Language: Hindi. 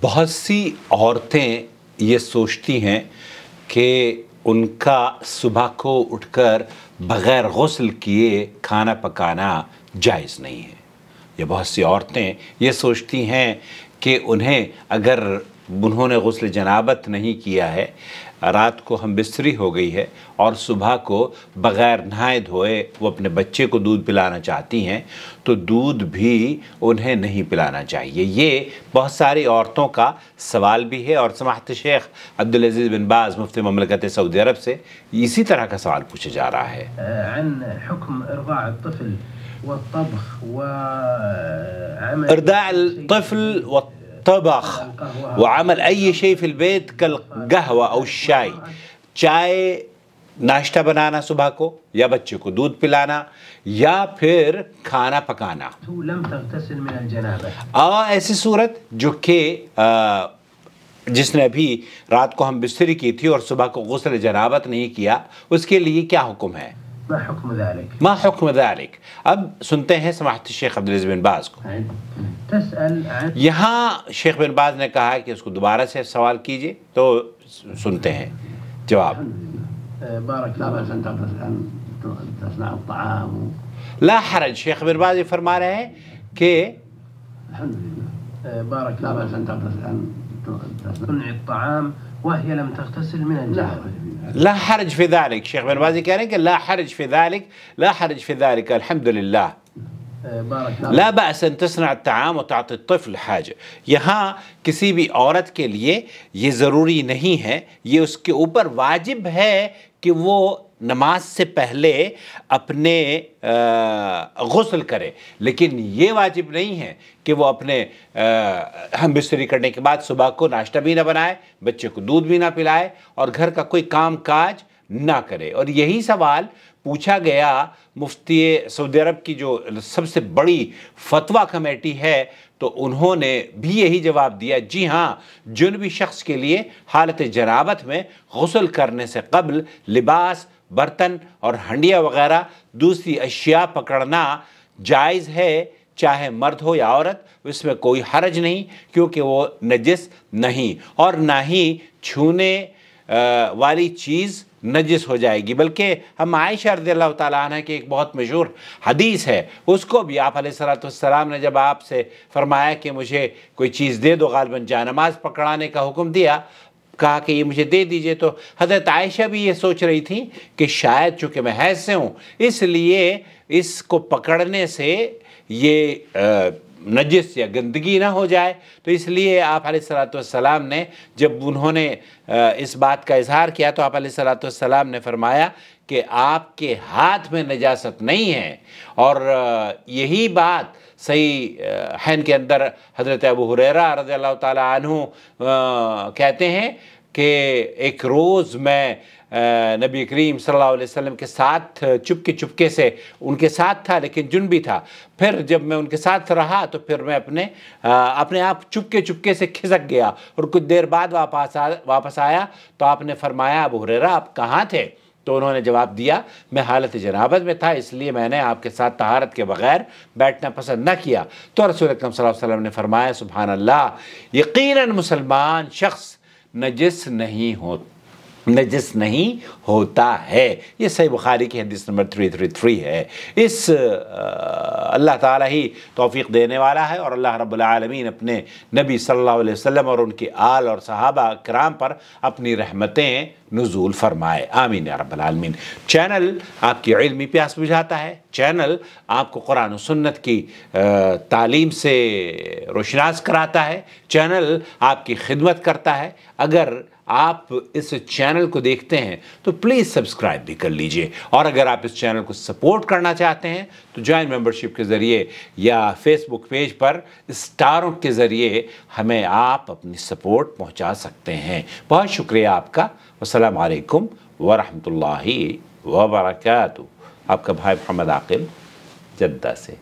बहुत सी औरतें ये सोचती हैं कि उनका सुबह को उठकर बग़ैर गुस्ल किए खाना पकाना जायज़ नहीं है। ये बहुत सी औरतें ये सोचती हैं कि अगर उन्होंने गुस्ल जनाबत नहीं किया है, रात को हम बिस्तरी हो गई है और सुबह को बग़ैर नहाए धोए वो अपने बच्चे को दूध पिलाना चाहती हैं, तो दूध भी उन्हें नहीं पिलाना चाहिए। ये बहुत सारी औरतों का सवाल भी है और समाहत शेख अब्दुल अज़ीज़ बिन बाज़ मुफ्ती ममलकत सऊदी अरब से इसी तरह का सवाल पूछा जा रहा है। तबख़ व अमल अय शै फ़िल बैत कल कहवा और चाय नाश्ता बनाना सुबह को, या बच्चे को दूध पिलाना, या फिर खाना पकाना, और ऐसी सूरत जो कि जिसने अभी रात को हम बिस्तरी की थी और सुबह को गुस्ल जनाबत नहीं किया, उसके लिए क्या हुक्म है? मा हुक्म ज़ालिक। अब सुनते हैं समाहत शेख अब्दुल अज़ीज़ बिन बाज़ को। यहाँ शेख बिन बाज़ ने कहा है कि उसको दोबारा से सवाल कीजिए, तो सुनते हैं जवाब। ला हरज, शेख बिन बाज़ फरमा रहे हैं कि ला हरज फ़ी ज़ालिक, शेख बिन बाज़ कह रहे हैं कि ला हरज फ़ी ज़ालिक, ला हरज फ़ी ज़ालिक, अल्हम्दुलिल्लाह, ला बअस अन तस्ना अत-तआम व तअति अत-तिफ़्ल हाजा। यहाँ किसी भी औरत के लिए ये ज़रूरी नहीं है, ये उसके ऊपर वाजिब है कि वो नमाज से पहले अपने गुस्ल करे, लेकिन ये वाजिब नहीं है कि वो अपने हम बिस्तरी करने के बाद सुबह को नाश्ता भी ना बनाए, बच्चे को दूध भी ना पिलाए और घर का कोई काम काज ना करे। और यही सवाल पूछा गया मुफ्ती सऊदी अरब की जो सबसे बड़ी फतवा कमेटी है, तो उन्होंने भी यही जवाब दिया, जी हाँ, जुनबी शख्स के लिए हालत जनाबत में गुस्ल करने से कबल लिबास, बर्तन और हंडिया वगैरह दूसरी अशिया पकड़ना जायज़ है, चाहे मर्द हो या औरत, इसमें कोई हरज नहीं, क्योंकि वो नजिस नहीं और ना ही छूने वाली चीज़ नजिस हो जाएगी। बल्कि हम आयशा रज़ियल्लाहु ताला अन्हा की एक बहुत मशहूर हदीस है, उसको भी आप अलैहिस्सलाम ने जब आपसे फरमाया कि मुझे कोई चीज़ दे दो, गालिबन जानमाज़ पकड़ाने का हुक्म दिया, कहा कि ये मुझे दे दीजिए, तो हज़रत आयशा भी ये सोच रही थी कि शायद चूँकि मैं हैज़ से हूँ, इसलिए इसको पकड़ने से ये नजिस या गंदगी ना हो जाए, तो इसलिए आप अलैहिस्सलाम ने जब उन्होंने इस बात का इजहार किया, तो आप अलैहिस्सलाम ने फरमाया कि आपके हाथ में नजासत नहीं है। और यही बात सही हैन के अंदर हज़रत अबू हुरैरा रज़ियल्लाहु ताला अन्हु कहते हैं कि एक रोज़ मैं नबी करीम सल्लल्लाहु अलैहि वसल्लम के साथ चुपके से उनके साथ था, लेकिन जुनबी था। फिर जब मैं उनके साथ रहा तो फिर मैं अपने आप चुपके से खिसक गया और कुछ देर बाद वापस आया, तो आपने फरमाया, अबू हुरैरा आप कहाँ थे? तो उन्होंने जवाब दिया, मैं हालत जनाबत में था, इसलिए मैंने आपके साथ तहारत के बग़ैर बैठना पसंद न किया। तो रसूल अकरम सल्लल्लाहु अलैहि वसल्लम ने फरमाया, सुभान अल्लाह, यकीनन मुसलमान शख्स नजिस नहीं होता है। ये सही बुखारी की हदीस नंबर 333 है। इस अल्लाह ताला ही तौफीक देने वाला है और अल्लाह रब्बुल आलमीन अपने नबी सल्लल्लाहु अलैहि वसल्लम और उनके आल और सहाबा किराम पर अपनी रहमतें नुज़ूल फरमाए, आमीन या रब्बल आलमीन। चैनल आपकी इल्मी प्यास बुझाता है, चैनल आपको कुरान और सुन्नत की तालीम से रोशनास कराता है, चैनल आपकी खिदमत करता है। अगर आप इस चैनल को देखते हैं तो प्लीज़ सब्सक्राइब भी कर लीजिए, और अगर आप इस चैनल को सपोर्ट करना चाहते हैं तो जॉइन मेंबरशिप के ज़रिए या फेसबुक पेज पर स्टारों के ज़रिए हमें आप अपनी सपोर्ट पहुंचा सकते हैं। बहुत शुक्रिया आपका। अस्सलाम वालेकुम वरहमतुल्लाहि वबरकातुहू। आपका भाई मोहम्मद आकिब, जद्दा से।